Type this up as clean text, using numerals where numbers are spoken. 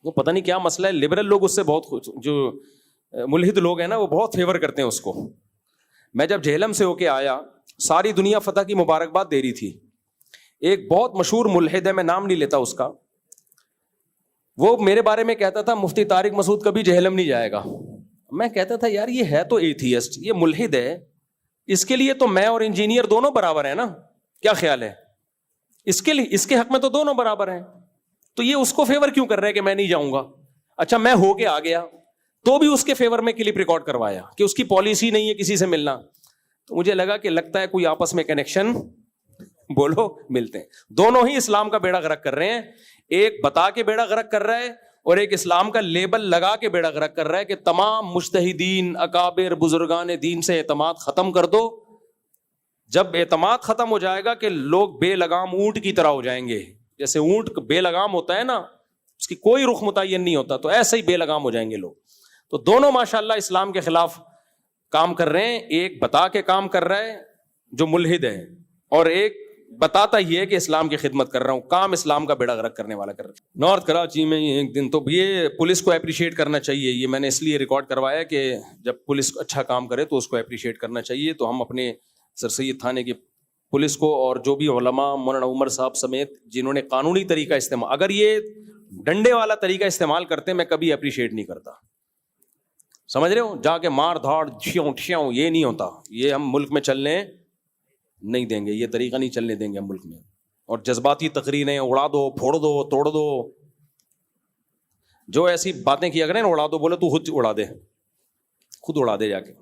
وہ پتہ نہیں کیا مسئلہ ہے, لبرل لوگ اس سے بہت, جو ملحد لوگ ہیں نا وہ بہت فیور کرتے ہیں اس کو. میں جب جہلم سے ہو کے آیا, ساری دنیا فتح کی مبارکباد دے رہی تھی. ایک بہت مشہور ملحد ہے, میں نام نہیں لیتا اس کا, وہ میرے بارے میں کہتا تھا مفتی طارق مسعود کبھی جہلم نہیں جائے گا. میں کہتا تھا یار یہ ہے تو ایتھیسٹ, یہ ملحد ہے, اس کے لیے تو میں اور انجینئر دونوں برابر ہیں نا, کیا خیال ہے؟ اس کے لیے, اس کے حق میں تو دونوں برابر ہیں, تو یہ اس کو فیور کیوں کر رہا ہے کہ میں نہیں جاؤں گا؟ اچھا میں ہو کے آ گیا تو بھی اس کے فیور میں کلپ ریکارڈ کروایا کہ اس کی پالیسی نہیں ہے کسی سے ملنا. تو مجھے لگا کہ لگتا ہے کوئی آپس میں کنیکشن بولو ملتے ہیں. دونوں ہی اسلام کا بیڑا غرق کر رہے ہیں, ایک بتا کے بیڑا غرق کر رہا ہے اور ایک اسلام کا لیبل لگا کے بیڑا غرق کر رہا ہے کہ تمام مجتہدین اکابر بزرگان دین سے اعتماد ختم کر دو. جب اعتماد ختم ہو جائے گا کہ لوگ بے لگام اونٹ کی طرح ہو جائیں گے, جیسے اونٹ بے لگام ہوتا ہے نا, اس کی کوئی رخ متعین نہیں ہوتا, تو ایسے ہی بے لگام ہو جائیں گے لوگ. تو دونوں ماشاءاللہ اسلام کے خلاف کام کر رہے ہیں, ایک بتا کے کام کر رہا ہے جو ملحد ہے, اور ایک بتاتا ہی ہے کہ اسلام کی خدمت کر رہا ہوں, کام اسلام کا بیڑا غرق کرنے والا کر رہا ہے. نارتھ کراچی میں ایک دن, تو یہ پولیس کو اپریشیٹ کرنا چاہیے, یہ میں نے اس لیے ریکارڈ کروایا کہ جب پولیس اچھا کام کرے تو اس کو اپریشیٹ کرنا چاہیے. تو ہم اپنے سر سید تھانے کی پولیس کو اور جو بھی علماء مولانا عمر صاحب سمیت جنہوں نے قانونی طریقہ استعمال, اگر یہ ڈنڈے والا طریقہ استعمال کرتے میں کبھی اپریشیٹ نہیں کرتا, سمجھ رہے ہو, جا کے مار دھاڑ ٹھیوں ٹھیوں یہ نہیں ہوتا, یہ ہم ملک میں چلنے نہیں دیں گے, یہ طریقہ نہیں چلنے دیں گے ہم ملک میں. اور جذباتی تقریریں اڑا دو, پھوڑ دو, توڑ دو, جو ایسی باتیں کیا کریں اڑا دو, بولے تو خود اڑا دے, خود اڑا دے جا کے.